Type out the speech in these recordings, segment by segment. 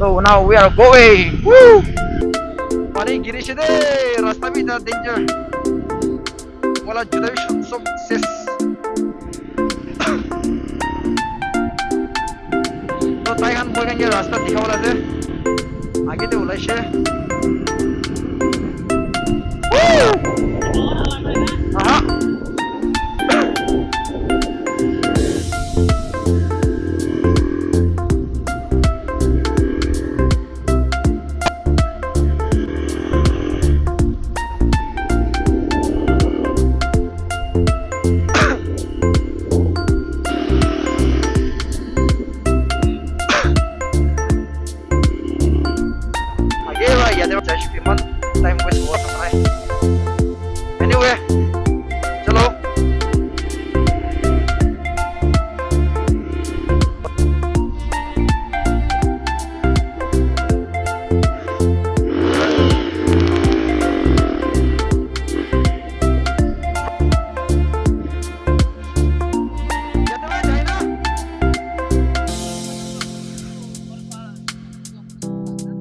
So now we are going. Woo! पानी गिरिसे दे रास्ता भी था डेंजर वाला जुदा भी सब सेस तो ताइहान बोलें ये रास्ता दिखा वाला से आगे तो उलाइशे हाँ time waste हुआ था anyway चलो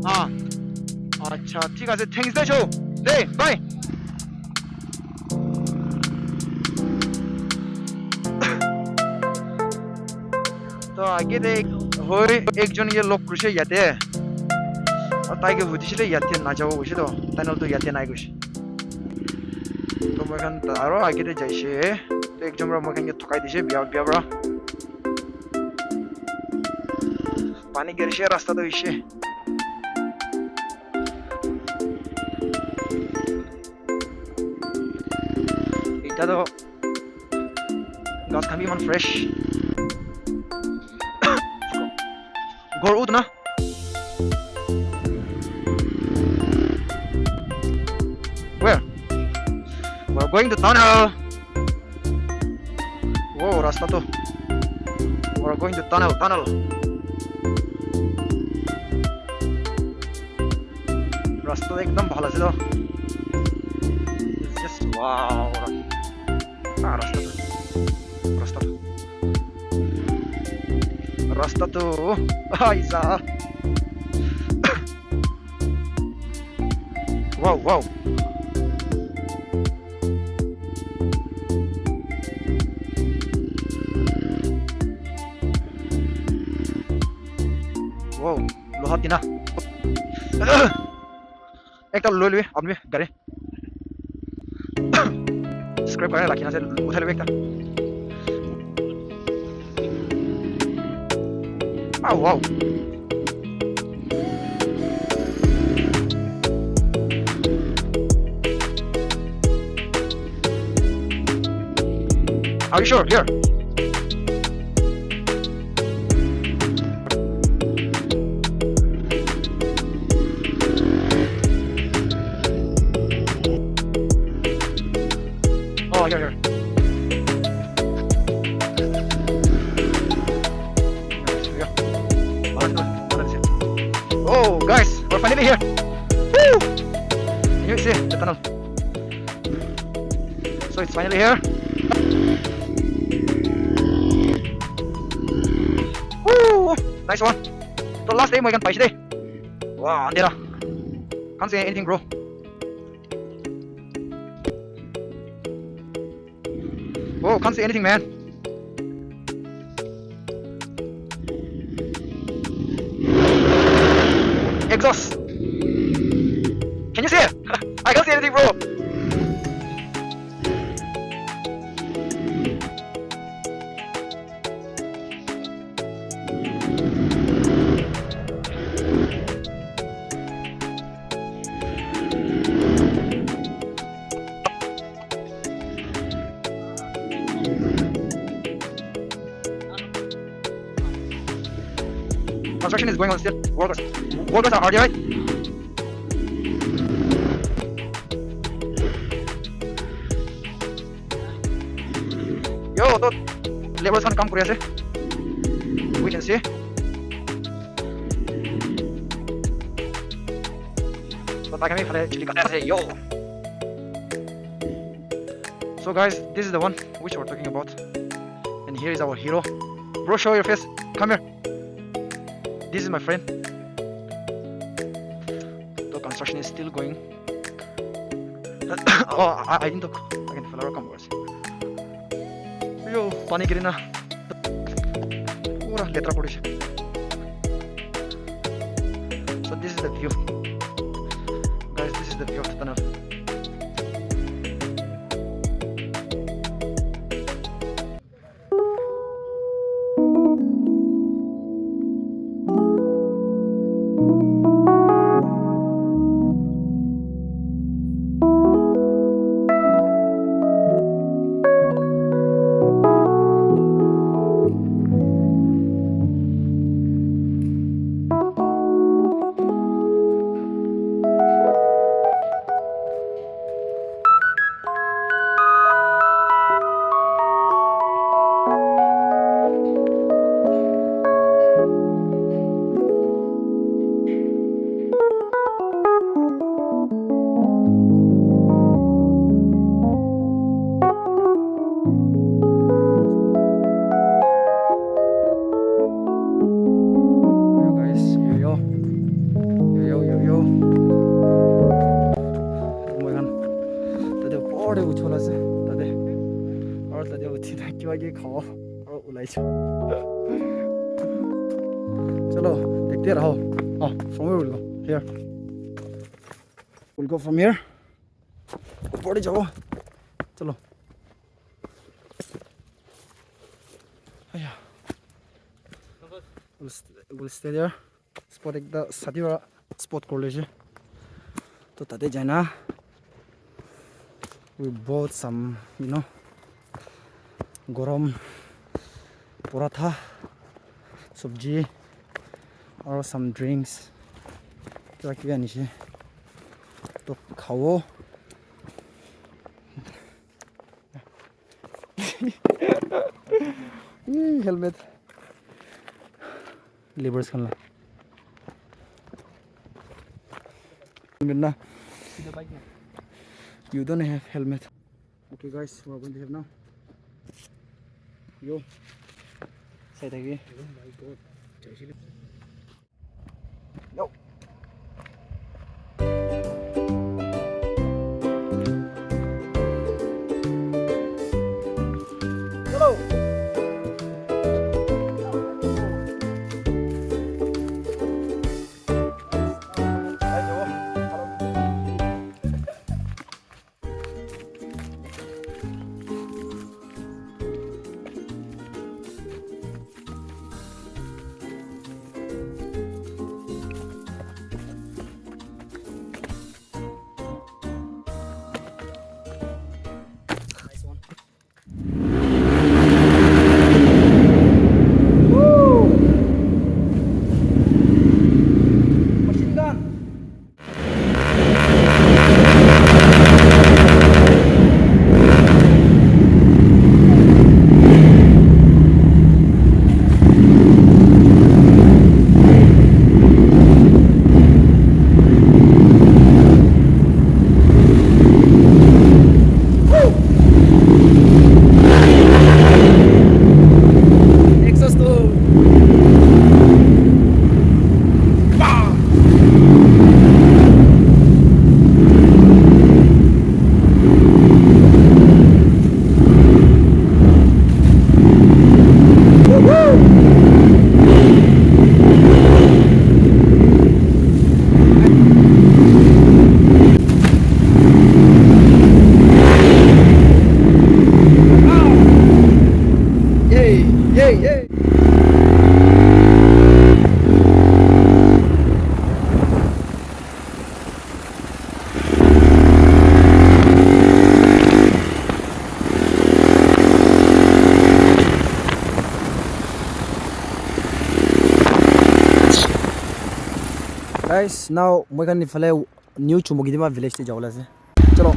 हाँ अच्छा ठीक है थैंक्स दे छो दे बाय तो आगे दे होय एक जन ये लोग कुछ याते और ताइगे बुद्धिशिले याते ना जाओ कुछ तो तनल तो याते ना कुछ तो मगन तारो आगे दे जाइए तो एक जमरा मगन ये थकाई दिशे बिया बिया बरा पानी गिरशे रास्ता तो इशे तो गास खान भी मन फ्रेश घोर उठ ना where we're going to tunnel wow रास्ता तो we're going to tunnel रास्ता एकदम भाला से तो it's just wow रास्ता तो आइजा वाव वाव वाव लोहा तिना एक तो लोलवे आदमी गाड़ी स्क्रैप करने लाखिना से उठा ले बेटा Oh wow Are you sure? Here Oh here Oh guys, we're finally here. Woo! Can you see the tunnel? So it's finally here. Woo! Nice one. The last day we can fight today. Wow, Andera. Can't say anything, bro. Whoa, can't say anything, man. Exhaust. Can you see it? I can't see anything, bro. Construction is going on still. Workers are hard, right? Yo, तो laborers kan काम कर रहे हैं. We can see. तो ताकि हमें फले chilli करते हैं. Yo. So guys, this is the one which we're talking about, and here is our hero. Bro, show your face. Come here. This is my friend. construction is still going. Oh, I didn't talk. I can follow come words. Yo, pani kirina. Pura letra podish. So this is the view. Guys, this is the view of the tunnel. चलो देखते रहो. Oh, from where we'll go? Here. We'll go from here. ऊपर जाओ. चलो. We'll stay there. Spot एक दा साथी वाला spot कर लेजे. तो ताते जाना. We bought some, you know, गरम पराठा, सब्जी, और some drinks. क्या क्या निचे. तो खाओ. Helmet. Labors खाना. Minna. You don't have helmet. Okay guys, what are we going to have now? Yo. Say that again. Oh my god. Yo. Hello. Guys, now मैं करने वाले न्यू चुमुगीदिमा विलेज से जाऊँगा से. चलो.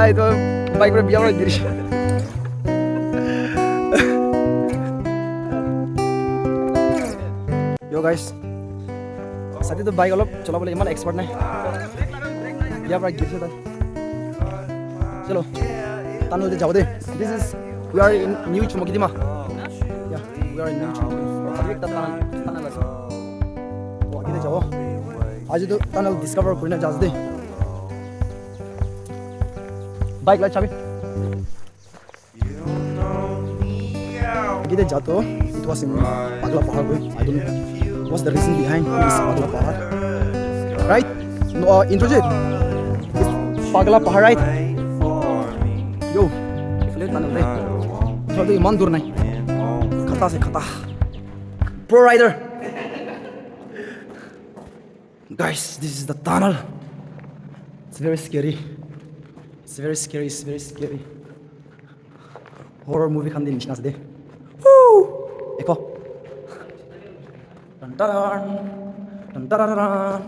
itu bike gue biar diri. Yo guys, saat itu bike alop coba boleh iman expert nih. Biar diri sih tadi. Chalo, tunnel deh jauh deh. This is we are in New Chumokidima. Yeah, we are in New Chumokidima. Tadi kita tunnel lagi. Wah kita jauh. आज तो tunnel discover करने जा दे. Bike lah चाबी. kita jatuh, it was in Pagla Pahar. I don't know what's the reason behind this Pagla Pahar. Right? No, introduce it. It's Pagla Pahar, right? Yo, flight tunnel deh. थोड़ा तो ईमान दूर नहीं. खता से खता. Pro rider. Guys, this is the tunnel. It's very scary. It's very scary. It's very scary. Horror movie kan din nisnas de. Woo! Eko. Dun dun dun dun dun dun.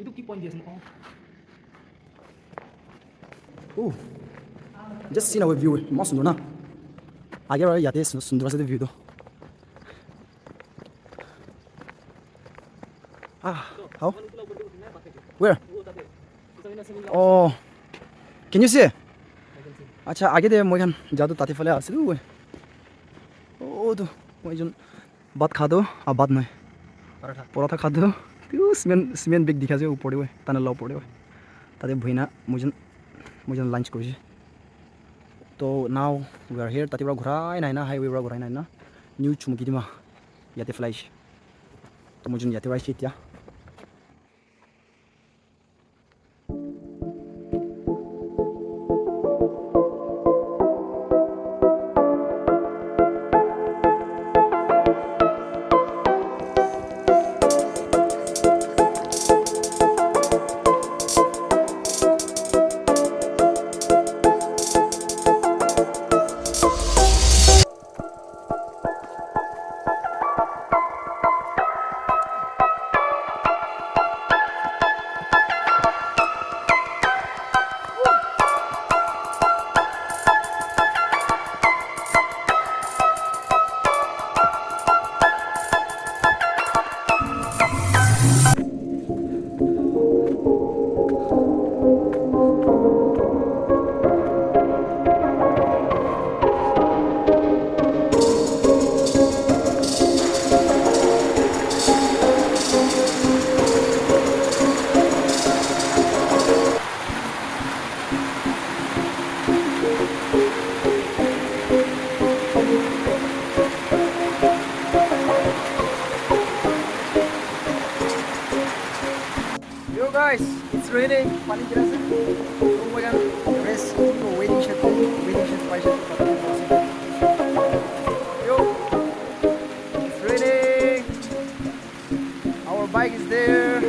Itu key point dia semua. Just see now view. Mas सुंदर ना. आगे वाले जाते हैं सुंदर से view तो. How? Where? Oh, can you see? अच्छा आगे दे मैं kan जादू ताते फले आसे दो. Oh तो मैं जन बात खा दो अब बात नहीं. पराठा खा दो. तो सीमेंट बिग दिखा जे ऊपर दे तने ला ऊपर दे. ताते भुइना मुझे लंच करी. तो now we are here ताते बड़ा घुराई नहीं ना highway बड़ा घुराई नहीं ना. New Chumokidima याते फ्लाइश. तो मुझे याते vice चित्या. Guys, it's raining. Paling terasa. So we can rest. Waiting shed. Yo, it's raining. Our bike is there.